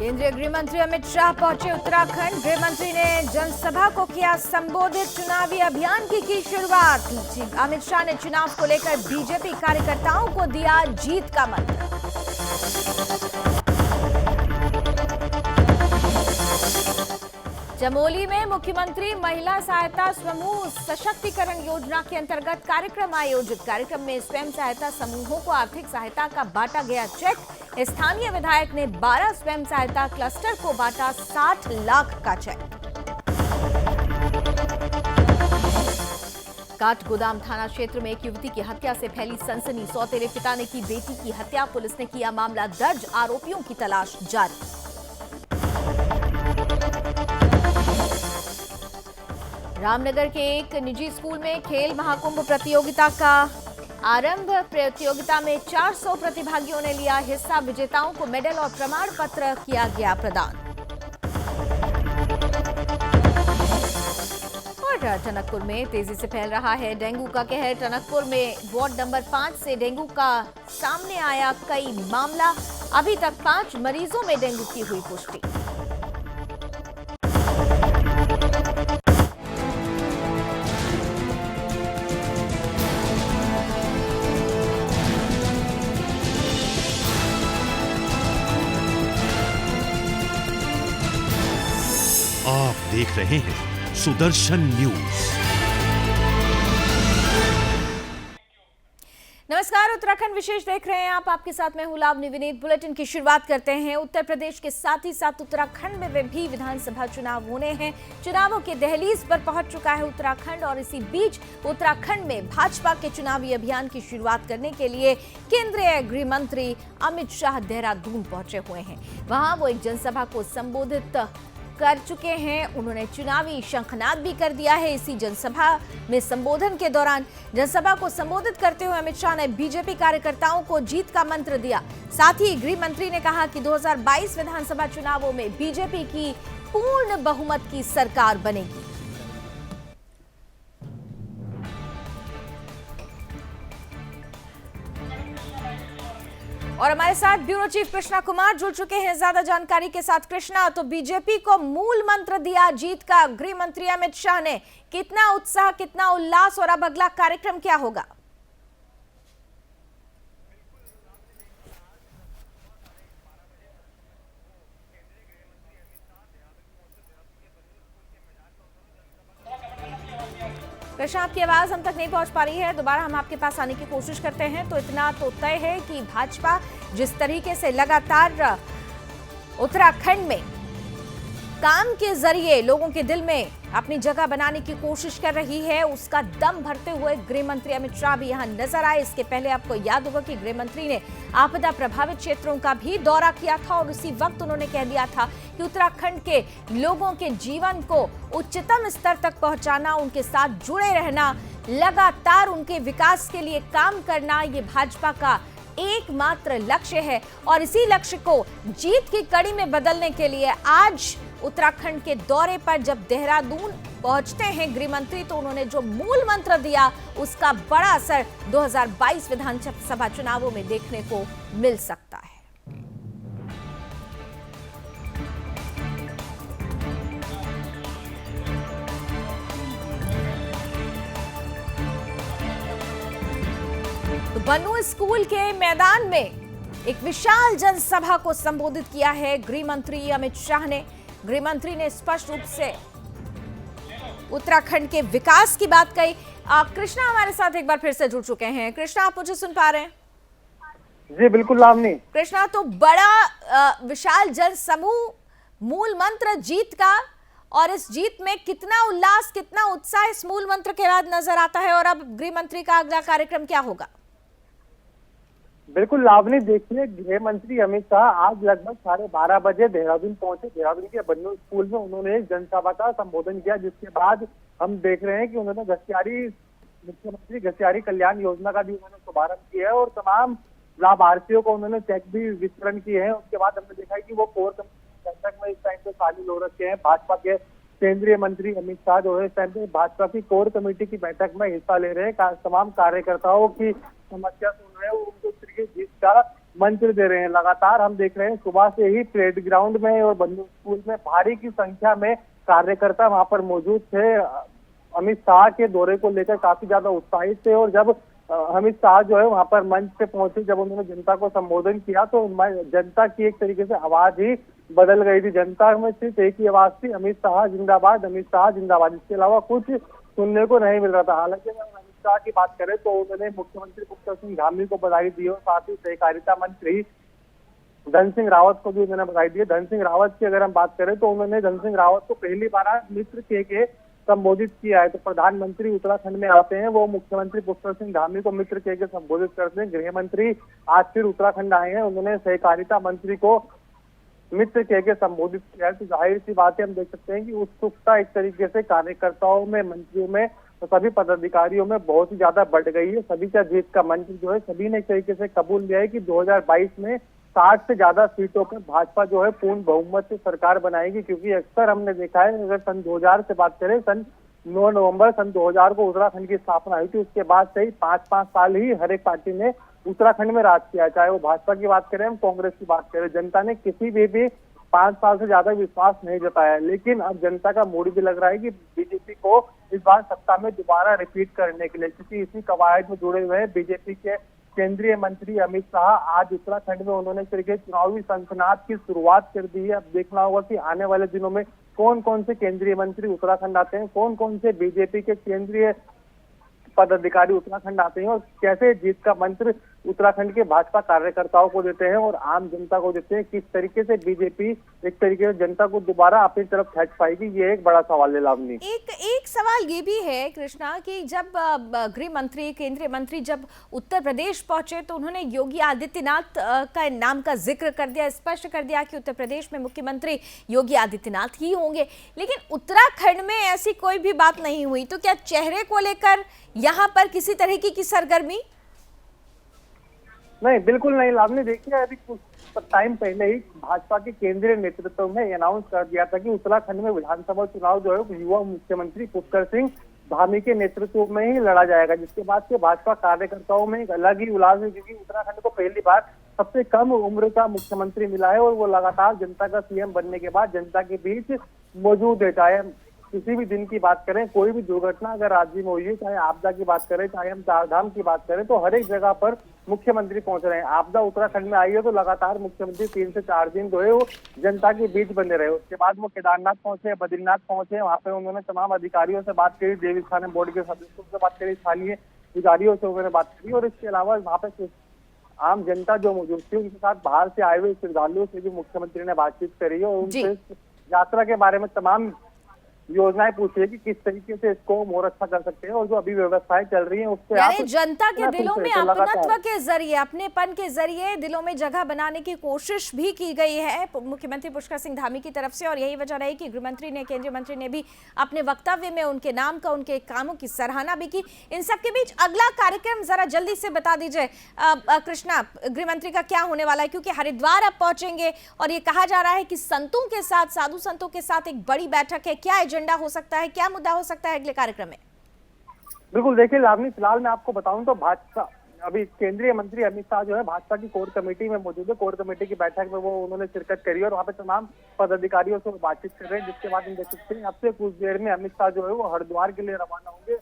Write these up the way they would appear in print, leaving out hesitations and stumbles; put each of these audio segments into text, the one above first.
केंद्रीय गृह मंत्री अमित शाह पहुंचे उत्तराखंड। गृह मंत्री ने जनसभा को किया संबोधित। चुनावी अभियान की शुरुआत। अमित शाह ने चुनाव को लेकर बीजेपी कार्यकर्ताओं को दिया जीत का मंत्र। चमोली में मुख्यमंत्री महिला सहायता समूह सशक्तिकरण योजना के अंतर्गत कार्यक्रम आयोजित। कार्यक्रम में स्वयं सहायता समूहों को आर्थिक सहायता का बांटा गया चेक। स्थानीय विधायक ने 12 स्वयं सहायता क्लस्टर को बांटा 60 लाख का चेक। काठगोदाम थाना क्षेत्र में एक युवती की हत्या से फैली सनसनी। सौतेले पिता ने की बेटी की हत्या। पुलिस ने किया मामला दर्ज। आरोपियों की तलाश जारी। रामनगर के एक निजी स्कूल में खेल महाकुंभ प्रतियोगिता का आरंभ। प्रतियोगिता में 400 प्रतिभागियों ने लिया हिस्सा। विजेताओं को मेडल और प्रमाण पत्र किया गया प्रदान। और टनकपुर में तेजी से फैल रहा है डेंगू का कहर। टनकपुर में वार्ड नंबर 5 से डेंगू का सामने आया कई मामला। अभी तक 5 मरीजों में डेंगू की हुई पुष्टि। आप देख रहे हैं सुदर्शन न्यूज। नमस्कार, उत्तराखंड विशेष देख रहे हैं आप। आपके साथ मैं हूं लावनी विनीत। बुलेटिन की शुरुआत करते हैं। उत्तर प्रदेश के साथ ही साथ उत्तराखंड में भी विधानसभा चुनाव होने हैं। चुनावों के दहलीज पर पहुंच चुका है उत्तराखंड और इसी बीच उत्तराखंड में भाजपा के चुनावी अभियान की शुरुआत करने के लिए केंद्रीय गृह मंत्री अमित शाह देहरादून पहुंचे हुए हैं। वहां वो एक जनसभा को संबोधित कर चुके हैं। उन्होंने चुनावी शंखनाद भी कर दिया है। इसी जनसभा में संबोधन के दौरान जनसभा को संबोधित करते हुए अमित शाह ने बीजेपी कार्यकर्ताओं को जीत का मंत्र दिया। साथ ही गृह मंत्री ने कहा कि 2022 विधानसभा चुनावों में बीजेपी की पूर्ण बहुमत की सरकार बनेगी। और हमारे साथ ब्यूरो चीफ कृष्णा कुमार जुड़ चुके हैं ज्यादा जानकारी के साथ। कृष्णा, तो बीजेपी को मूल मंत्र दिया जीत का गृह मंत्री अमित शाह ने। कितना उत्साह, कितना उल्लास और अब अगला कार्यक्रम क्या होगा? कृष्णा, आपकी आवाज हम तक नहीं पहुंच पा रही है। दोबारा हम आपके पास आने की कोशिश करते हैं। तो इतना तो तय है कि भाजपा जिस तरीके से लगातार उत्तराखंड में काम के जरिए लोगों के दिल में अपनी जगह बनाने की कोशिश कर रही है, उसका दम भरते हुए गृह मंत्री अमित शाह भी यहां नजर आए। इसके पहले आपको याद होगा कि गृह मंत्री ने आपदा प्रभावित क्षेत्रों का भी दौरा किया था और उसी वक्त उन्होंने कह दिया था कि उत्तराखंड के लोगों के जीवन को उच्चतम स्तर तक पहुंचाना, उनके साथ जुड़े रहना, लगातार उनके विकास के लिए काम करना, ये भाजपा का एकमात्र लक्ष्य है। और इसी लक्ष्य को जीत की कड़ी में बदलने के लिए आज उत्तराखंड के दौरे पर जब देहरादून पहुंचते हैं गृह मंत्री, तो उन्होंने जो मूल मंत्र दिया उसका बड़ा असर 2022 विधानसभा चुनावों में देखने को मिल सकता है। तो बन्नू स्कूल के मैदान में एक विशाल जनसभा को संबोधित किया है गृह मंत्री अमित शाह ने। गृह मंत्री ने स्पष्ट रूप से उत्तराखंड के विकास की बात कही। कृष्णा हमारे साथ एक बार फिर से जुड़ चुके हैं। कृष्णा, आप मुझे सुन पा रहे हैं? जी बिल्कुल लावनी। कृष्णा, तो बड़ा विशाल जन समूह, मूल मंत्र जीत का, और इस जीत में कितना उल्लास, कितना उत्साह इस मूल मंत्र के बाद नजर आता है। और अब गृह मंत्री का अगला कार्यक्रम क्या होगा? बिल्कुल लावनी, देखिए गृह मंत्री अमित शाह आज लगभग 12:30 बजे देहरादून पहुंचे। देहरादून के बन्नू स्कूल में उन्होंने एक जनसभा का संबोधन किया, जिसके बाद हम देख रहे हैं कि उन्होंने मुख्यमंत्री घसियारी कल्याण योजना का भी उन्होंने शुभारंभ किया है और तमाम लाभार्थियों को उन्होंने चेक भी वितरण किए हैं। उसके बाद हमने देखा है कि वो कोर कमेटी बैठक में इस टाइम पे शामिल हो रखे हैं। भाजपा के केंद्रीय मंत्री अमित शाह जो है इस टाइम पे भाजपा की कोर कमेटी की बैठक में हिस्सा ले रहे हैं। तमाम कार्यकर्ताओं की समस्या सुन रहे हैं, उनको जीत का मंत्र दे रहे हैं। लगातार हम देख रहे हैं सुबह से ही परेड ग्राउंड में और बन्नू स्कूल में भारी की संख्या में कार्यकर्ता वहां पर मौजूद थे। अमित शाह के दौरे को लेकर काफी ज्यादा उत्साहित थे और जब अमित शाह जो है वहां पर मंच पे पहुंचे, जब उन्होंने जनता को संबोधन किया तो जनता की एक तरीके से आवाज ही बदल गई थी। जनता में सिर्फ एक ही आवाज थी, अमित शाह जिंदाबाद, अमित शाह जिंदाबाद। इसके अलावा कुछ सुनने को नहीं मिल रहा था। हालांकि अगर अमित शाह की बात करें तो उन्होंने मुख्यमंत्री पुष्कर सिंह धामी को बधाई दी और साथ ही सहकारिता मंत्री धन सिंह रावत को भी उन्होंने बधाई दी। धन सिंह रावत की अगर हम बात करें तो उन्होंने धन सिंह रावत को पहली बार आज मित्र के संबोधित किया है। तो प्रधानमंत्री उत्तराखंड में आते हैं, वो मुख्यमंत्री पुष्कर सिंह धामी को मित्र के संबोधित करते हैं। गृह मंत्री आज फिर उत्तराखंड आए हैं, उन्होंने सहकारिता मंत्री को मित्र के संबोधित किया है। तो जाहिर सी बात है, हम देख सकते हैं कि उत्सुकता एक तरीके से कार्यकर्ताओं में, मंत्रियों में, तो सभी पदाधिकारियों में बहुत ही ज्यादा बढ़ गई है। सभी का जीत का मंत्र जो है सभी ने एक तरीके से कबूल लिया है कि 2022 में 60 से ज्यादा सीटों पर भाजपा जो है पूर्ण बहुमत से सरकार बनाएगी। क्योंकि अक्सर हमने देखा है, अगर सन 2000 से बात करें, सन 9 नवंबर सन 2000 को उत्तराखंड की स्थापना हुई थी। उसके बाद से ही 5-5 साल ही हर एक पार्टी ने उत्तराखंड में राज किया, चाहे वो भाजपा की बात करें, हम कांग्रेस की बात करें। जनता ने किसी भी 5 साल से ज्यादा विश्वास नहीं जताया। लेकिन अब जनता का मूड भी लग रहा है कि बीजेपी को इस बार सत्ता में दोबारा रिपीट करने के लिए, क्योंकि इसी कवायद में जुड़े हुए हैं बीजेपी के केंद्रीय मंत्री अमित शाह। आज उत्तराखंड में उन्होंने तरीके चुनावी सनसनाहट की शुरुआत कर दी है। अब देखना होगा कि आने वाले दिनों में कौन कौन से केंद्रीय मंत्री उत्तराखंड आते हैं, कौन कौन से बीजेपी के केंद्रीय पदाधिकारी उत्तराखंड आते हैं और कैसे जीत का मंत्र उत्तराखंड के भाजपा कार्यकर्ताओं को देते हैं और आम जनता को देते हैं। किस तरीके से बीजेपी एक तरीके से जनता को दोबारा अपनी तरफ खींच पाएगी, ये एक बड़ा सवाल है लावनी। एक सवाल ये भी है कृष्णा कि जब गृह मंत्री, केंद्रीय मंत्री जब उत्तर प्रदेश पहुंचे तो उन्होंने योगी आदित्यनाथ का नाम का जिक्र कर दिया, स्पष्ट कर दिया कि उत्तर प्रदेश में मुख्यमंत्री योगी आदित्यनाथ ही होंगे। लेकिन उत्तराखंड में ऐसी कोई भी बात नहीं हुई। तो क्या चेहरे को लेकर यहाँ पर किसी तरह की सरगर्मी? नहीं, बिल्कुल नहीं लावनी। देखिए, अभी कुछ टाइम पहले ही भाजपा के केंद्रीय नेतृत्व में अनाउंस कर दिया था कि उत्तराखंड में विधानसभा चुनाव जो है युवा मुख्यमंत्री पुष्कर सिंह धामी के नेतृत्व में ही लड़ा जाएगा। जिसके बाद से भाजपा कार्यकर्ताओं में एक अलग ही उल्लास है, क्योंकि उत्तराखंड को पहली बार सबसे कम उम्र का मुख्यमंत्री मिला है और वो लगातार जनता का सीएम बनने के बाद जनता के बीच मौजूद है। चाहे किसी भी दिन की बात करें, कोई भी दुर्घटना अगर राज्य में हुई है, चाहे आपदा की बात करें, चाहे हम चारधाम की बात करें, तो हर एक जगह पर मुख्यमंत्री पहुंच रहे हैं। आपदा उत्तराखंड में आई है तो लगातार मुख्यमंत्री 3 से 4 दिन जो है वो जनता के बीच बने रहे। उसके बाद वो केदारनाथ पहुंचे, बद्रीनाथ पहुंचे, वहां पे उन्होंने तमाम अधिकारियों से बात करी, देवस्थान बोर्ड के सदस्यों से बात करी, स्थानीय अधिकारियों से उन्होंने बात करी और इसके अलावा वहाँ पे आम जनता जो मौजूद थी उनके साथ बाहर से आए हुए श्रद्धालुओं से भी मुख्यमंत्री ने बातचीत करी और उनसे यात्रा के बारे में तमाम योजनाएं पूछी है कि किस तरीके से इसको और अच्छा कर सकते हैं और जो अभी व्यवस्थाएं चल रही हैं उससे आप जनता के दिलों में अपनत्व के जरिए, अपनेपन के जरिए दिलों में जगह बनाने की कोशिश भी की गई है मुख्यमंत्री पुष्कर सिंह धामी की तरफ से। और यही वजह रही कि गृह मंत्री ने, केंद्रीय मंत्री ने भी अपने वक्तव्य में उनके नाम का, उनके कामों की सराहना भी की। इन सब के बीच अगला कार्यक्रम जरा जल्दी से बता दीजिए कृष्णा, गृह मंत्री का क्या होने वाला है? क्योंकि हरिद्वार अब पहुंचेंगे और ये कहा जा रहा है कि संतों के साथ, साधु संतों के साथ एक बड़ी बैठक है। क्या एजेंडा हो सकता है, क्या मुद्दा हो सकता है अगले कार्यक्रम में? बिल्कुल, देखिए लावनी, फिलहाल मैं आपको बताऊं तो भाजपा अभी केंद्रीय मंत्री अमित शाह जो है भाजपा की कोर कमेटी में मौजूद है। कोर कमेटी की बैठक में वो उन्होंने शिरकत करी और वहाँ पे तमाम पदाधिकारियों से बातचीत कर रहे हैं। जिसके बाद हम देख सकते हैं अब से कुछ देर में अमित शाह जो है वो हरिद्वार के लिए रवाना होंगे।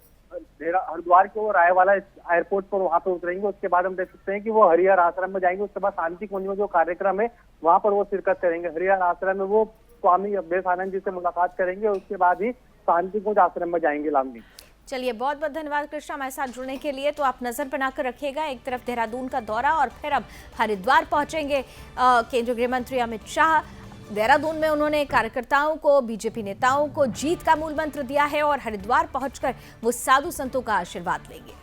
हरिद्वार के वो रायवाला एयरपोर्ट पर वहाँ पे उतरेंगे। उसके बाद हम देख सकते हैं कि वो हरिहर आश्रम में जाएंगे। उसके बाद शांति कुंज में जो कार्यक्रम है वहाँ पर वो शिरकत करेंगे। हरिहर आश्रम में वो स्वामी अवधेशानंद जी से मुलाकात करेंगे। उसके बाद ही शांति कुंज आश्रम में जाएंगे। लामनी, चलिए, बहुत बहुत धन्यवाद कृष्णा हमारे साथ जुड़ने के लिए। तो आप नजर बनाकर रखिएगा, एक तरफ देहरादून का दौरा और फिर अब हरिद्वार पहुंचेंगे केंद्रीय गृह मंत्री अमित शाह। देहरादून में उन्होंने कार्यकर्ताओं को, बीजेपी नेताओं को जीत का मूल मंत्र दिया है और हरिद्वार पहुंचकर वो साधु संतों का आशीर्वाद लेंगे।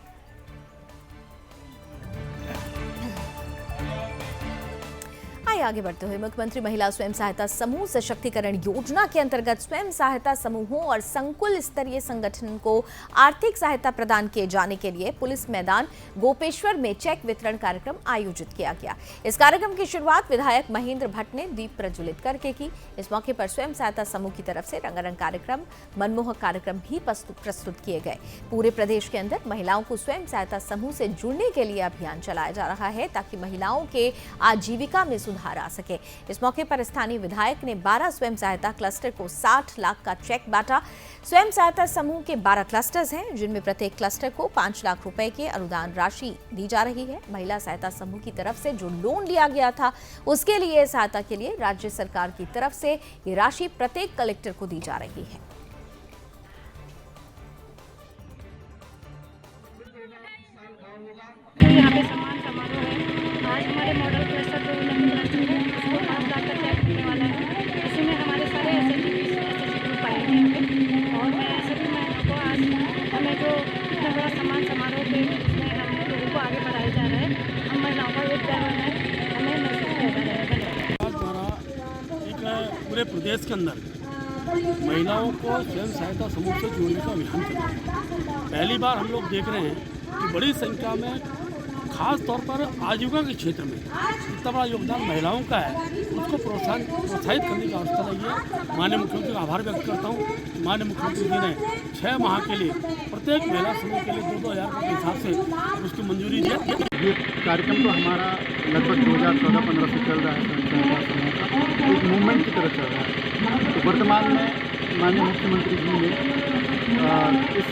आइए आगे बढ़ते हुए मुख्यमंत्री महिला स्वयं सहायता समूह सशक्तिकरण योजना के अंतर्गत स्वयं सहायता समूहों और संकुल स्तरीय संगठन को आर्थिक सहायता प्रदान किए जाने के लिए पुलिस मैदान गोपेश्वर में चेक वितरण कार्यक्रम आयोजित किया गया। इस कार्यक्रम की शुरुआत विधायक महेंद्र भट्ट ने दीप प्रज्वलित करके की। इस मौके पर स्वयं सहायता समूह की तरफ से रंगारंग कार्यक्रम, मनमोहक कार्यक्रम भी प्रस्तुत किए गए। पूरे प्रदेश के अंदर महिलाओं को स्वयं सहायता समूह से जुड़ने के लिए अभियान चलाया जा रहा है ताकि महिलाओं के आजीविका में सुधार आ सके। इस मौके पर स्थानीय विधायक ने 12 स्वयं सहायता क्लस्टर को 60 लाख का चेक बांटा। स्वयं सहायता समूह के 12 क्लस्टर्स हैं जिनमें प्रत्येक क्लस्टर को 5 लाख रुपए की अनुदान राशि दी जा रही है। महिला सहायता समूह की तरफ से जो लोन लिया गया था उसके लिए सहायता के लिए राज्य सरकार की तरफ से ये राशि प्रत्येक कलेक्टर को दी जा रही है। यहाँ पे सम्मान समारोह है। आज हमारे मॉडल क्लस्टर जो क्लस्टर है उसको 5 लाख का चेक मिलने वाला है। इसी में हमारे सारे एसएचजी ग्रुप आएंगे यहाँ पे और मैं सभी महिलाओं को आज हमें जो इतना बड़ा सम्मान समारोह पे जिसमें हम लोगों को आगे बढ़ाया जा रहा है, हम महिलाओं का एक जगह है, हमें महसूस होता रहेगा। आज द्वारा एक पूरे प्रदेश के अंदर महिलाओं को स्वयं सहायता समूह से जोड़ने का अभियान चल रहा है। पहली बार हम लोग देख रहे हैं कि बड़ी संख्या में खास तौर पर आजीविका के क्षेत्र में इतना बड़ा योगदान महिलाओं का है, उसको प्रोत्साहित करने की आवश्यकता नहीं है। माननीय मुख्यमंत्री का आभार व्यक्त करता हूँ। माननीय मुख्यमंत्री जी ने 6 माह के लिए प्रत्येक महिला समूह के लिए 2-2 हज़ार के हिसाब से उसकी मंजूरी दी। ये कार्यक्रम तो हमारा लगभग 2014-15 से चल रहा है, एक मूवमेंट की तरह चल रहा है। तो वर्तमान में माननीय मुख्यमंत्री जी ने इस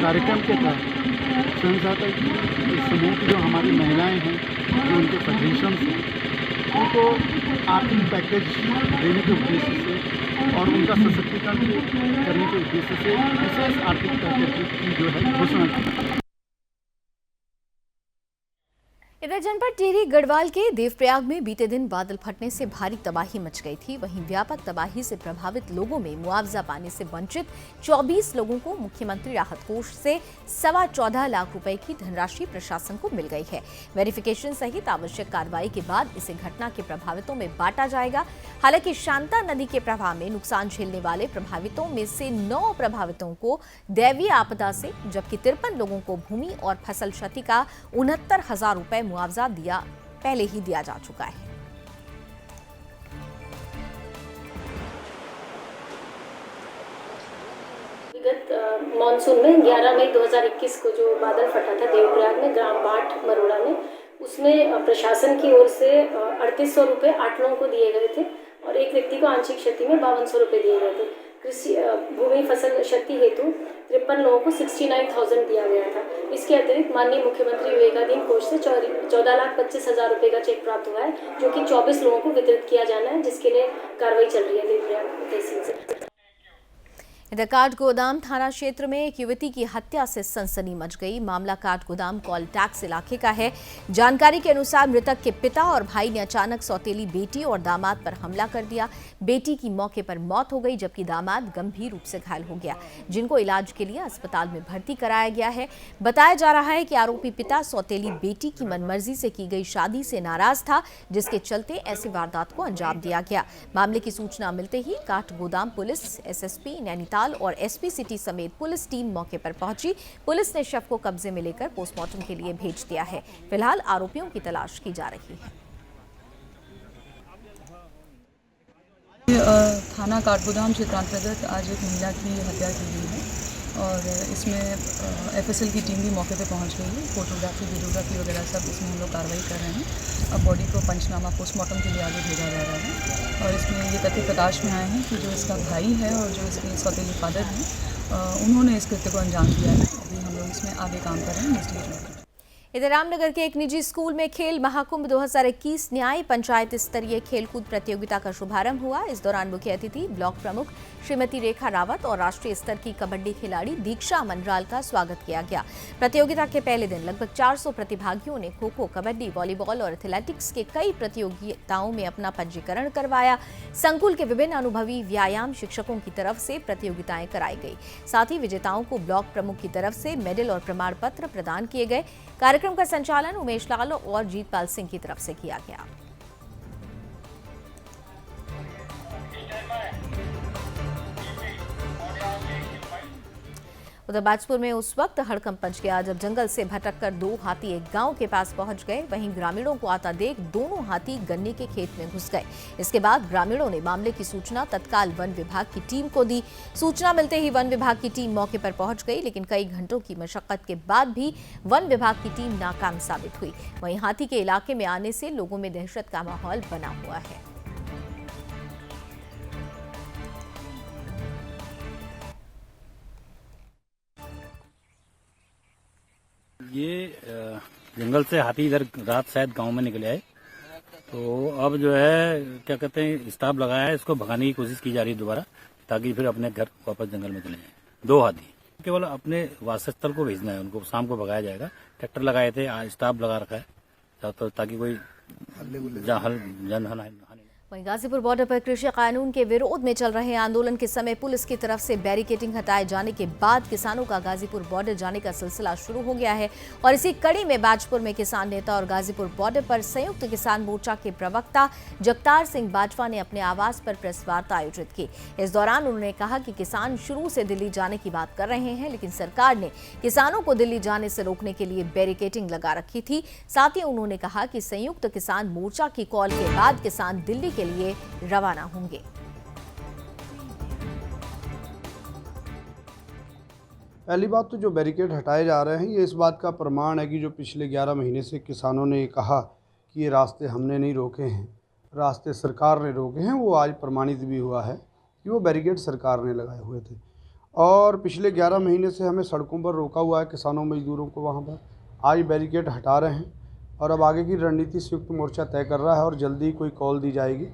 कार्यक्रम के तहत स्वयं सहायता समूह की जो हमारी महिलाएं हैं, जो उनके फेडरेशन हैं, उनको आर्थिक पैकेज देने के उद्देश्य से और उनका सशक्तिकरण करने के उद्देश्य से विशेष आर्थिक पैकेज की जो है घोषणा की। इधर जनपद टिहरी गढ़वाल के देवप्रयाग में बीते दिन बादल फटने से भारी तबाही मच गई थी। वहीं व्यापक तबाही से प्रभावित लोगों में मुआवजा पाने से वंचित 24 लोगों को मुख्यमंत्री राहत कोष से 14.25 लाख रुपए की धनराशि प्रशासन को मिल गई है। वेरिफिकेशन सहित आवश्यक कार्रवाई के बाद इसे घटना के प्रभावितों में बांटा जाएगा। हालांकि शांता नदी के प्रवाह में नुकसान झेलने वाले प्रभावितों में से 9 प्रभावितों को दैवीय आपदा से, जबकि 53 लोगों को भूमि और फसल क्षति का 69,000 रुपए मुआवजा पहले ही दिया जा चुका है। विगत मानसून में 11 मई 2021 को जो बादल फटा था देवप्रयाग में ग्राम बाट मरोड़ा में, उसमें प्रशासन की ओर से 3800 रुपये 8 लोगों को दिए गए थे और एक व्यक्ति को आंशिक क्षति में 5200 रुपये दिए गए थे। कृषि भूमि फसल क्षति हेतु 53 लोगों को 69,000 दिया गया था। इसके अतिरिक्त माननीय मुख्यमंत्री विवेकाधीन कोष से 14,25,000 रुपये का चेक प्राप्त हुआ है, जो कि 24 लोगों को वितरित किया जाना है, जिसके लिए कार्रवाई चल रही है देवप्रयाग तहसील से। इधर काठगोदाम थाना क्षेत्र में एक युवती की हत्या से सनसनी मच गई। मामला काठगोदाम कॉल टैक्स इलाके का है। जानकारी के अनुसार मृतक के पिता और भाई ने अचानक सौतेली बेटी और दामाद पर हमला कर दिया। बेटी की मौके पर मौत हो गई, जबकि दामाद गंभीर रूप से घायल हो गया, जिनको इलाज के लिए अस्पताल में भर्ती कराया गया है। बताया जा रहा है कि आरोपी पिता सौतेली बेटी की मनमर्जी से की गई शादी से नाराज था, जिसके चलते ऐसी वारदात को अंजाम दिया गया। मामले की सूचना मिलते ही काठगोदाम पुलिस, एसएसपी नैनीताल और एसपी सिटी समेत पुलिस टीम मौके पर पहुंची। पुलिस ने शव को कब्जे में लेकर पोस्टमार्टम के लिए भेज दिया है। फिलहाल आरोपियों की तलाश की जा रही है। थाना काठगोदाम क्षेत्रांतर्गत आज एक महिला की हत्या की गई है और इसमें एफएसएल की टीम भी मौके पे पहुंच गई है। फोटोग्राफी, वीडियोग्राफी वगैरह सब इसमें हम लोग कार्रवाई कर रहे हैं। अब बॉडी को पंचनामा पोस्टमार्टम के लिए आगे भेजा जा रहा है और इसमें ये तथ्य प्रकाश में आए हैं कि जो इसका भाई है और जो इसके सौतेली फादर हैं, उन्होंने इस कृत्य को अंजाम दिया है। अभी हम लोग इसमें आगे काम कर रहे हैं इन्वेस्टिगेशन। इधर रामनगर के एक निजी स्कूल में खेल महाकुंभ 2021 न्याय पंचायत स्तरीय खेलकूद प्रतियोगिता का शुभारंभ हुआ। इस दौरान मुख्य अतिथि ब्लॉक प्रमुख श्रीमती रेखा रावत और राष्ट्रीय स्तर की कबड्डी खिलाड़ी दीक्षा मनराल का स्वागत किया गया। प्रतियोगिता के पहले दिन लगभग 400 प्रतिभागियों ने खो खो, कबड्डी, वॉलीबॉल और एथलेटिक्स के कई प्रतियोगिताओं में अपना पंजीकरण करवाया। संकुल के विभिन्न अनुभवी व्यायाम शिक्षकों की तरफ से प्रतियोगिताएं कराई गई। साथ ही विजेताओं को ब्लॉक प्रमुख की तरफ से मेडल और प्रमाण पत्र प्रदान किए गए। कार्यक्रम का संचालन उमेश लाल और जीतपाल सिंह की तरफ से किया गया। उधर बाजपुर में उस वक्त हड़कंप मच गया जब जंगल से भटककर 2 हाथी एक गांव के पास पहुंच गए। वहीं ग्रामीणों को आता देख दोनों हाथी गन्ने के खेत में घुस गए। इसके बाद ग्रामीणों ने मामले की सूचना तत्काल वन विभाग की टीम को दी। सूचना मिलते ही वन विभाग की टीम मौके पर पहुंच गई, लेकिन कई घंटों की मशक्कत के बाद भी वन विभाग की टीम नाकाम साबित हुई। वहीं हाथी के इलाके में आने से लोगों में दहशत का माहौल बना हुआ है। ये जंगल से हाथी इधर रात शायद गांव में निकले आए, तो अब जो है क्या कहते हैं स्टाफ लगाया है, इसको भगाने की कोशिश की जा रही है दोबारा, ताकि फिर अपने घर वापस जंगल में चले जाएं। 2 हाथी केवल अपने वासस्थल को भेजना है, उनको शाम को भगाया जाएगा। ट्रैक्टर लगाए थे, आज स्टाफ लगा रखा है ताकि कोई जनहानि। वहीं गाजीपुर बॉर्डर पर कृषि कानून के विरोध में चल रहे आंदोलन के समय पुलिस की तरफ से बैरिकेडिंग हटाए जाने के बाद किसानों का गाजीपुर बॉर्डर जाने का सिलसिला शुरू हो गया है। और इसी कड़ी में बाजपुर में किसान नेता और गाजीपुर बॉर्डर पर संयुक्त किसान मोर्चा के प्रवक्ता जगतार सिंह बाजवा ने अपने आवास पर प्रेस वार्ता आयोजित की। इस दौरान उन्होंने कहा कि किसान शुरू से दिल्ली जाने की बात कर रहे हैं, लेकिन सरकार ने किसानों को दिल्ली जाने से रोकने के लिए बैरिकेडिंग लगा रखी थी। साथ ही उन्होंने कहा कि संयुक्त किसान मोर्चा की कॉल के बाद किसान दिल्ली के लिए रवाना होंगे। पहली बात तो जो बैरिकेड हटाए जा रहे हैं, ये इस बात का प्रमाण है कि जो पिछले 11 महीने से किसानों ने कहा कि ये रास्ते हमने नहीं रोके हैं, रास्ते सरकार ने रोके हैं, वो आज प्रमाणित भी हुआ है कि वो बैरिकेड सरकार ने लगाए हुए थे। और पिछले 11 महीने से हमें सड़कों पर रोका हुआ है किसानों मजदूरों को, वहाँ पर आज बैरिकेड हटा रहे हैं और अब आगे की रणनीति संयुक्त मोर्चा तय कर रहा है और जल्दी कोई कॉल दी जाएगी।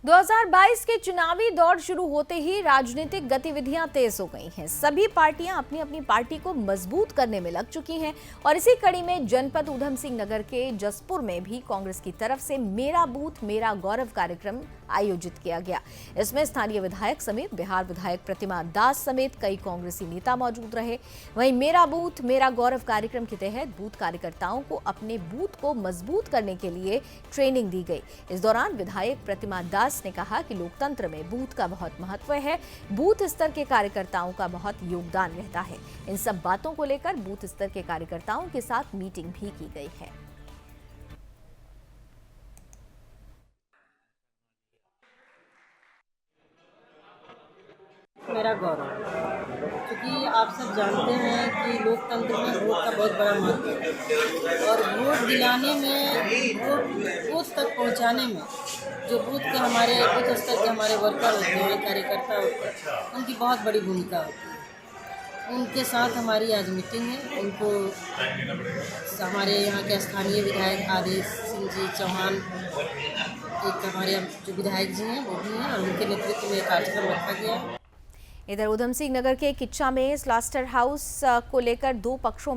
2022 के चुनावी दौर शुरू होते ही राजनीतिक गतिविधियां तेज हो गई हैं। सभी पार्टियां अपनी अपनी पार्टी को मजबूत करने में लग चुकी हैं और इसी कड़ी में जनपद ऊधम सिंह नगर के जसपुर में भी कांग्रेस की तरफ से मेरा बूथ मेरा गौरव कार्यक्रम आयोजित किया गया। इसमें स्थानीय विधायक समेत बिहार विधायक प्रतिमा दास समेत कई कांग्रेसी नेता मौजूद रहे। वहीं मेरा बूथ मेरा गौरव कार्यक्रम के तहत बूथ कार्यकर्ताओं को अपने बूथ को मजबूत करने के लिए ट्रेनिंग दी गई। इस दौरान विधायक प्रतिमा दास ने कहा कि लोकतंत्र में बूथ का बहुत महत्व है, बूथ स्तर के कार्यकर्ताओं का बहुत योगदान रहता है। इन सब बातों को लेकर बूथ स्तर के कार्यकर्ताओं के साथ मीटिंग भी की गई है। मेरा गौरव, क्योंकि आप सब जानते हैं कि लोकतंत्र में वोट का बहुत बड़ा महत्व है और वोट दिलाने में, वोट बूथ तक पहुंचाने में जो बूथ के हमारे बूथ स्तर के हमारे वर्कर होते हैं, कार्यकर्ता होते हैं, उनकी बहुत बड़ी भूमिका होती है। उनके साथ हमारी आज मीटिंग है। उनको हमारे यहाँ के स्थानीय विधायक आदेश सिंह जी चौहान, एक हमारे जो विधायक जी हैं वो भी हैं और उनके नेतृत्व में कार्यक्रम रखा गया है। इधर ऊधम सिंह नगर के किच्चा में क्लस्टर हाउस को लेकर दो पक्षों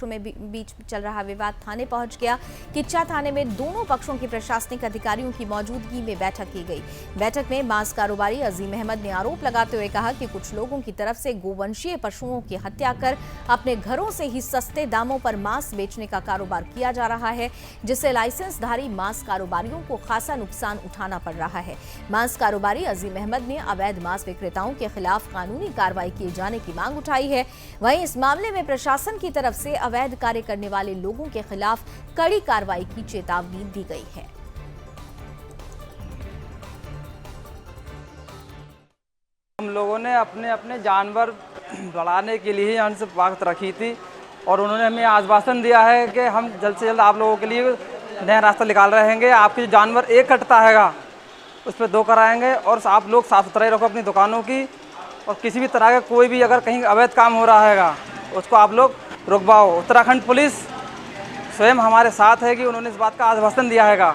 में बीच चल रहा विवाद थाने पहुंच गया। किच्चा थाने में दोनों पक्षों के प्रशासनिक अधिकारियों की मौजूदगी में बैठक की गई। बैठक में मांस कारोबारी अजीम अहमद ने आरोप लगाते हुए कहा कि कुछ लोगों की तरफ से गोवंशीय पशुओं की हत्या कर अपने घरों से ही सस्ते दामों पर मांस बेचने का कारोबार किया जा रहा है, जिससे लाइसेंसधारी मांस कारोबारियों को खासा नुकसान उठाना पड़ रहा है। मांस कारोबारी अजीम अहमद ने अवैध मांस विक्रेताओं के खिलाफ कानूनी कार्रवाई किए जाने की मांग उठाई है। वहीं इस मामले में प्रशासन की तरफ से अवैध कार्य करने वाले लोगों के खिलाफ कड़ी कार्रवाई की चेतावनी दी गई है। हम लोगों ने अपने अपने जानवर बढ़ाने के लिए हमसे बात रखी थी और उन्होंने हमें आश्वासन दिया है कि हम जल्द से जल्द आप लोगों के लिए नया रास्ता निकाल रहेंगे। आपके जो जानवर एक कटता हैगा उस पर 2 कराएंगे और आप लोग साफ सुथराई रखो अपनी दुकानों की और किसी भी तरह का कोई भी अगर कहीं अवैध काम हो रहा हैगा उसको आप लोग रुकवाओ। उत्तराखंड पुलिस स्वयं हमारे साथ है कि उन्होंने इस बात का आश्वासन दिया हैगा।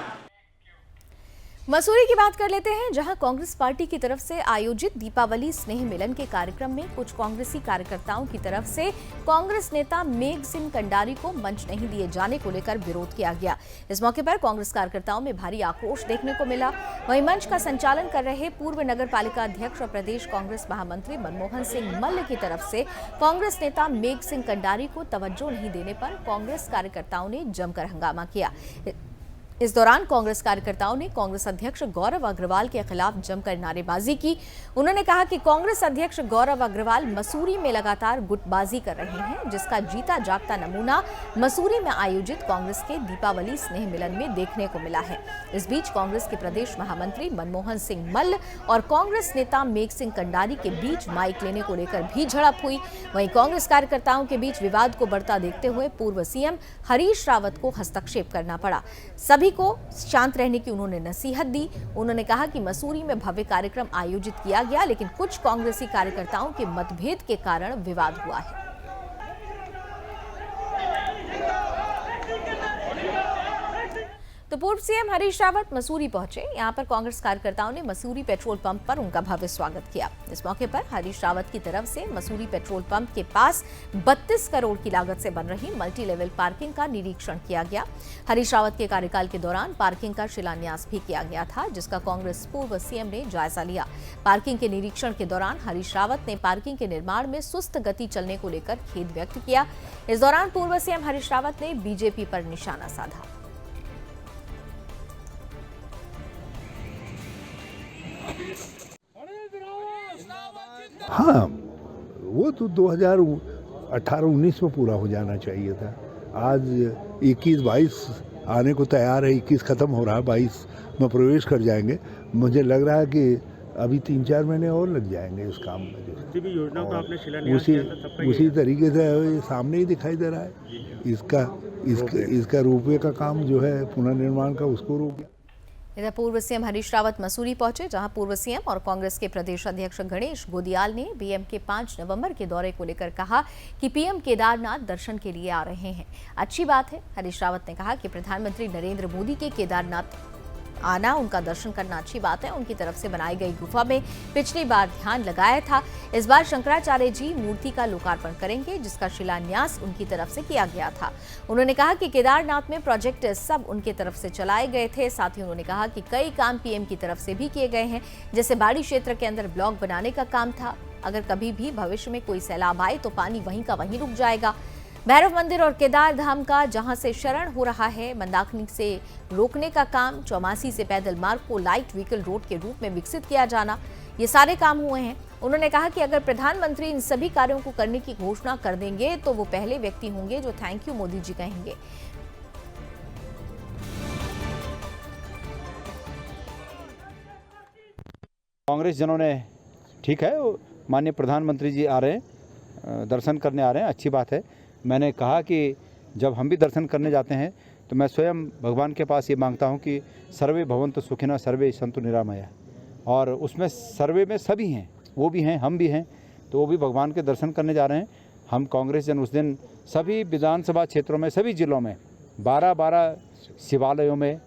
मसूरी की बात कर लेते हैं, जहां कांग्रेस पार्टी की तरफ से आयोजित दीपावली स्नेह मिलन के कार्यक्रम में कुछ कांग्रेसी कार्यकर्ताओं की तरफ से कांग्रेस नेता मेघ सिंह कंडारी को मंच नहीं दिए जाने को लेकर विरोध किया गया। इस मौके पर कांग्रेस कार्यकर्ताओं में भारी आक्रोश देखने को मिला। वहीं मंच का संचालन कर रहे पूर्व नगर पालिका अध्यक्ष और प्रदेश कांग्रेस महामंत्री मनमोहन सिंह मल्ल की तरफ से कांग्रेस नेता मेघ सिंह कंडारी को तवज्जो नहीं देने पर कांग्रेस कार्यकर्ताओं ने जमकर हंगामा किया। इस दौरान कांग्रेस कार्यकर्ताओं ने कांग्रेस अध्यक्ष गौरव अग्रवाल के खिलाफ जमकर नारेबाजी की। उन्होंने कहा कि कांग्रेस अध्यक्ष गौरव अग्रवाल मसूरी में लगातार गुटबाजी कर रहे हैं, जिसका जीता जागता नमूना मसूरी में आयोजित कांग्रेस के दीपावली स्नेह मिलन में देखने को मिला है। इस बीच कांग्रेस के प्रदेश महामंत्री मनमोहन सिंह मल्ल और कांग्रेस नेता मेघ सिंह कंडारी के बीच माइक लेने को लेकर भी झड़प हुई। वहीं कांग्रेस कार्यकर्ताओं के बीच विवाद को बढ़ता देखते हुए पूर्व सीएम हरीश रावत को हस्तक्षेप करना पड़ा। सभी को शांत रहने की उन्होंने नसीहत दी। उन्होंने कहा कि मसूरी में भव्य कार्यक्रम आयोजित किया गया, लेकिन कुछ कांग्रेसी कार्यकर्ताओं के मतभेद के कारण विवाद हुआ है। तो पूर्व सीएम हरीश रावत मसूरी पहुंचे। यहां पर कांग्रेस कार्यकर्ताओं ने मसूरी पेट्रोल पंप पर उनका भव्य स्वागत किया। इस मौके पर हरीश रावत की तरफ से मसूरी पेट्रोल पंप के पास 32 करोड़ की लागत से बन रही मल्टी लेवल पार्किंग का निरीक्षण किया गया। हरीश रावत के कार्यकाल के दौरान पार्किंग का शिलान्यास भी किया गया था, जिसका कांग्रेस पूर्व सीएम ने जायजा लिया। पार्किंग के निरीक्षण के दौरान हरीश रावत ने पार्किंग के निर्माण में सुस्त गति चलने को लेकर खेद व्यक्त किया। इस दौरान पूर्व सीएम हरीश रावत ने बीजेपी पर निशाना साधा। हाँ, वो तो 2018-19 में पूरा हो जाना चाहिए था। आज 21-22 आने को तैयार है, 21 खत्म हो रहा है, 22 में प्रवेश कर जाएंगे। मुझे लग रहा है कि अभी 3-4 महीने और लग जाएंगे इस काम में। जितनी भी योजना का आपने शिलान्यास किया था, सबका उसी तरीके से ये सामने ही दिखाई दे रहा है। इसका रोपवे का काम जो है पुनर्निर्माण का, उसको रोक गया। इधर पूर्व सीएम हरीश रावत मसूरी पहुंचे, जहां पूर्व सीएम और कांग्रेस के प्रदेश अध्यक्ष गणेश गोदियाल ने पीएम के 5 नवंबर के दौरे को लेकर कहा कि पीएम केदारनाथ दर्शन के लिए आ रहे हैं। अच्छी बात है। हरीश रावत ने कहा कि प्रधानमंत्री नरेंद्र मोदी के केदारनाथ आना, उनका दर्शन करना अच्छी बात है। उनकी तरफ से बनाई गई गुफा में पिछली बार ध्यान लगाया था। इस बार शंकराचार्य जी मूर्ति का लोकार्पण करेंगे, जिसका शिलान्यास उनकी तरफ से किया गया था। उन्होंने कहा कि केदारनाथ में प्रोजेक्ट सब उनके तरफ से चलाए गए थे। साथ ही उन्होंने कहा कि कई काम पीएम की तरफ से भी किए गए हैं, जैसे बाड़ी क्षेत्र के अंदर ब्लॉक बनाने का काम था। अगर कभी भी भविष्य में कोई सैलाब आए तो पानी वहीं का वहीं रुक जाएगा। भैरव मंदिर और केदार धाम का जहां से शरण हो रहा है, मंदाकिनी से रोकने का काम, चौमासी से पैदल मार्ग को लाइट व्हीकल रोड के रूप में विकसित किया जाना, ये सारे काम हुए हैं। उन्होंने कहा कि अगर प्रधानमंत्री इन सभी कार्यों को करने की घोषणा कर देंगे तो वो पहले व्यक्ति होंगे जो थैंक यू मोदी जी कहेंगे। कांग्रेस जनों ने, ठीक है, माननीय प्रधानमंत्री जी आ रहे हैं, दर्शन करने आ रहे हैं, अच्छी बात है। मैंने कहा कि जब हम भी दर्शन करने जाते हैं तो मैं स्वयं भगवान के पास ये मांगता हूँ कि सर्वे भवन्तु सुखिनः सर्वे सन्तु निरामया, और उसमें सर्वे में सभी हैं, वो भी हैं, हम भी हैं, तो वो भी भगवान के दर्शन करने जा रहे हैं। हम कांग्रेस जन उस दिन सभी विधानसभा क्षेत्रों में, सभी जिलों में 12-12 शिवालयों में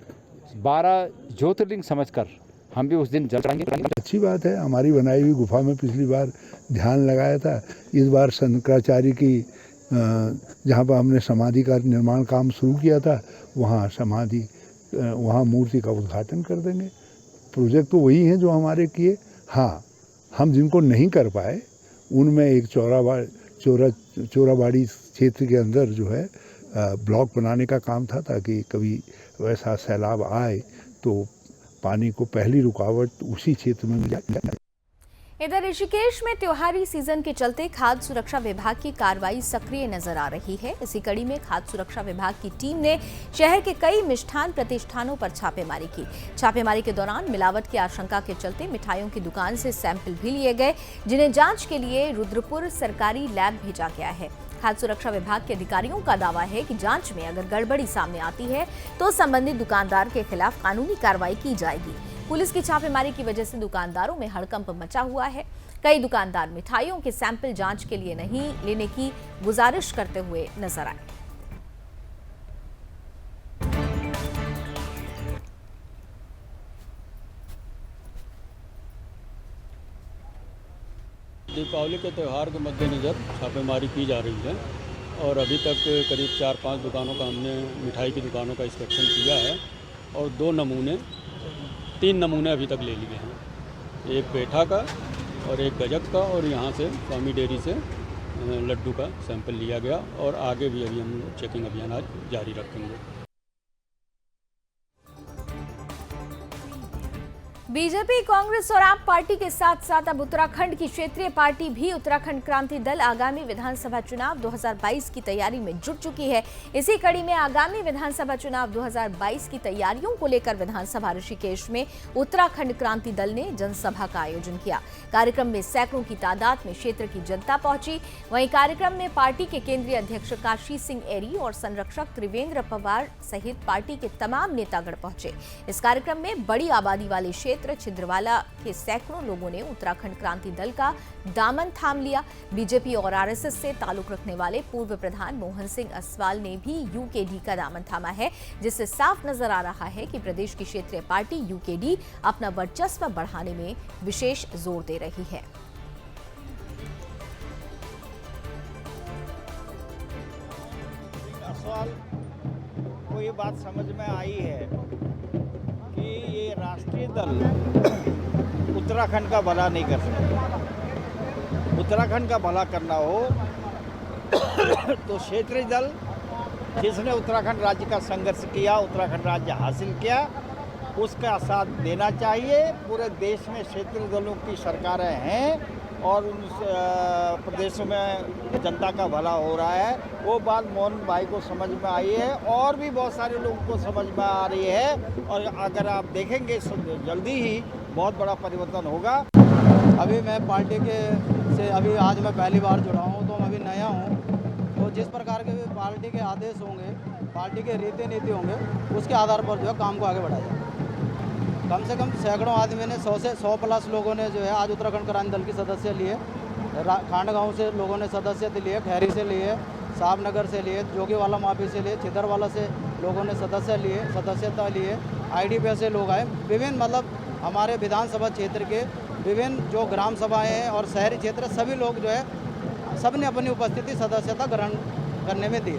12 ज्योतिर्लिंग समझकर हम भी उस दिन जल जाएंगे। अच्छी बात है। हमारी बनाई हुई गुफा में पिछली बार ध्यान लगाया था। इस बार शंकराचार्य की जहाँ पर हमने समाधि का निर्माण काम शुरू किया था, वहाँ मूर्ति का उद्घाटन कर देंगे। प्रोजेक्ट तो वही हैं जो हमारे किए। हाँ, हम जिनको नहीं कर पाए उनमें एक चोराबाड़ी क्षेत्र के अंदर जो है ब्लॉक बनाने का काम था, ताकि कभी वैसा सैलाब आए तो पानी को पहली रुकावट उसी क्षेत्र में मिल जाए। इधर ऋषिकेश में त्योहारी सीजन के चलते खाद्य सुरक्षा विभाग की कार्रवाई सक्रिय नजर आ रही है। इसी कड़ी में खाद्य सुरक्षा विभाग की टीम ने शहर के कई मिष्ठान प्रतिष्ठानों पर छापेमारी की। छापेमारी के दौरान मिलावट की आशंका के चलते मिठाइयों की दुकान से सैंपल भी लिए गए, जिन्हें जांच के लिए रुद्रपुर सरकारी लैब भेजा गया है। खाद्य सुरक्षा विभाग के अधिकारियों का दावा है कि जांच में अगर गड़बड़ी सामने आती है तो संबंधित दुकानदार के खिलाफ कानूनी कार्रवाई की जाएगी। पुलिस की छापेमारी की वजह से दुकानदारों में हड़कंप मचा हुआ है। कई दुकानदार मिठाइयों के सैंपल जांच के लिए नहीं लेने की गुजारिश करते हुए नजर आए। दीपावली के त्यौहार के मद्देनज़र छापेमारी की जा रही है और अभी तक करीब 4-5 दुकानों का हमने मिठाई की दुकानों का इंस्पेक्शन किया है और 3 नमूने अभी तक ले लिए हैं। एक पेठा का और एक गजक का, और यहाँ से स्वामी डेयरी से लड्डू का सैंपल लिया गया और आगे भी अभी हम चेकिंग अभियान आज जारी रखेंगे। बीजेपी, कांग्रेस और आप पार्टी के साथ साथ अब उत्तराखंड की क्षेत्रीय पार्टी भी उत्तराखंड क्रांति दल आगामी विधानसभा चुनाव 2022 की तैयारी में जुट चुकी है। इसी कड़ी में आगामी विधानसभा चुनाव 2022 की तैयारियों को लेकर विधानसभा ऋषिकेश में उत्तराखंड क्रांति दल ने जनसभा का आयोजन किया। कार्यक्रम में सैकड़ों की तादाद में क्षेत्र की जनता पहुंची। वहीं कार्यक्रम में पार्टी के केंद्रीय अध्यक्ष काशी सिंह एरी और संरक्षक त्रिवेंद्र पवार सहित पार्टी के तमाम नेतागण पहुंचे। इस कार्यक्रम में बड़ी आबादी वाले क्षेत्र छिंदवाड़ा के सैकड़ों लोगों ने उत्तराखंड क्रांति दल का दामन थाम लिया। बीजेपी और आरएसएस से ताल्लुक रखने वाले पूर्व प्रधान मोहन सिंह असवाल ने भी यूकेडी का दामन थामा है, जिससे साफ नजर आ रहा है कि प्रदेश की क्षेत्रीय पार्टी यूकेडी अपना वर्चस्व बढ़ाने में विशेष जोर दे रही है। असवाल को ये बात समझ में आई है कि ये राष्ट्रीय दल उत्तराखंड का भला नहीं कर सकता। उत्तराखंड का भला करना हो तो क्षेत्रीय दल जिसने उत्तराखंड राज्य का संघर्ष किया, उत्तराखंड राज्य हासिल किया, उसका साथ देना चाहिए। पूरे देश में क्षेत्रीय दलों की सरकारें हैं और उन प्रदेशों में जनता का भला हो रहा है। वो बात मोहन भाई को समझ में आई है और भी बहुत सारे लोगों को समझ में आ रही है और अगर आप देखेंगे जल्दी ही बहुत बड़ा परिवर्तन होगा। अभी मैं पार्टी से आज मैं पहली बार जुड़ा हूँ, तो मैं अभी नया हूँ। तो जिस प्रकार के पार्टी के आदेश होंगे, पार्टी के रीति नीति होंगे, उसके आधार पर जो है काम को आगे बढ़ाया जाए। कम से कम सैकड़ों आदमी ने 100 प्लस लोगों ने जो है आज उत्तराखंड क्रांति दल की सदस्य लिए। खांड गाँव से लोगों ने सदस्यता लिए, खैरी से लिए, साहबनगर से लिए, जोगीवाला माफी से लिए, छिदरवाला से लोगों ने सदस्यता लिए, IDP से लोग आए। विभिन्न मतलब हमारे विधानसभा क्षेत्र के विभिन्न जो ग्राम सभाएँ हैं और शहरी क्षेत्र सभी लोग जो है सबने अपनी उपस्थिति सदस्यता ग्रहण करने में दी है।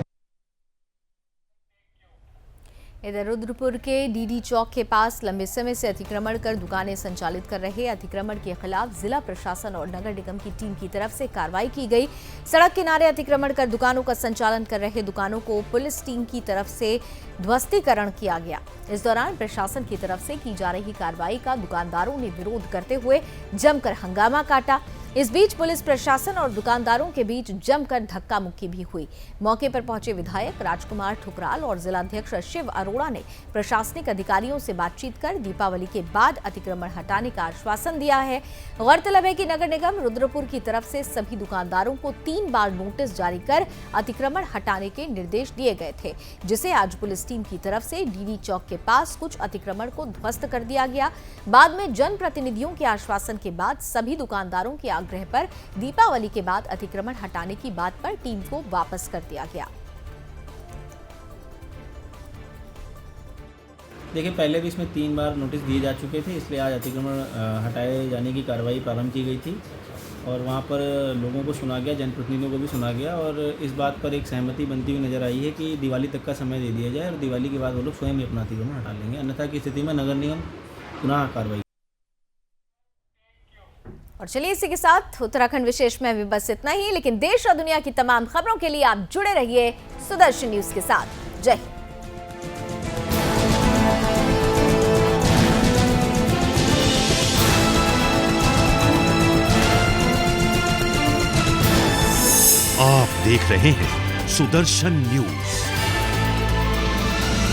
इधर रुद्रपुर के डीडी चौक के पास लंबे समय से अतिक्रमण कर दुकानें संचालित कर रहे अतिक्रमण के खिलाफ जिला प्रशासन और नगर निगम की टीम की तरफ से कार्रवाई की गई। सड़क किनारे अतिक्रमण कर दुकानों का संचालन कर रहे दुकानों को पुलिस टीम की तरफ से ध्वस्तीकरण किया गया। इस दौरान प्रशासन की तरफ से की जा रही कार्रवाई का दुकानदारों ने विरोध करते हुए जमकर हंगामा काटा। इस बीच पुलिस प्रशासन और दुकानदारों के बीच जमकर धक्का मुक्की भी हुई। मौके पर पहुंचे विधायक राजकुमार ठुकराल और जिलाध्यक्ष शिव अरोड़ा ने प्रशासनिक अधिकारियों से बातचीत कर दीपावली के बाद अतिक्रमण हटाने का आश्वासन दिया है। गौरतलब है कि नगर निगम रुद्रपुर की तरफ से सभी दुकानदारों को 3 बार नोटिस जारी कर अतिक्रमण हटाने के निर्देश दिए गए थे, जिसे आज पुलिस टीम की तरफ से डीडी चौक के पास कुछ अतिक्रमण को ध्वस्त कर दिया गया। बाद में जनप्रतिनिधियों के आश्वासन के बाद सभी दुकानदारों के आग्रह पर दीपावली के बाद अतिक्रमण हटाने की बात पर टीम को वापस कर दिया गया। देखिए, पहले भी इसमें 3 बार नोटिस दिए जा चुके थे, इसलिए आज अतिक्रमण हटाए जाने की कार्रवाई प्रारंभ की गई थी और वहाँ पर लोगों को सुना गया, जनप्रतिनिधियों को भी सुना गया और इस बात पर एक सहमति बनती हुई नजर आई है कि दिवाली तक का समय दे दिया जाए और दिवाली के बाद वो लोग स्वयं ही अपना अतिक्रमण हटा लेंगे। अन्यथा की स्थिति में नगर निगम पुनः कार्रवाई। और चलिए इसी के साथ उत्तराखंड विशेष में अभी बस इतना ही, लेकिन देश और दुनिया की तमाम खबरों के लिए आप जुड़े रहिए सुदर्शन न्यूज के साथ। जय हिंद। आप देख रहे हैं सुदर्शन न्यूज।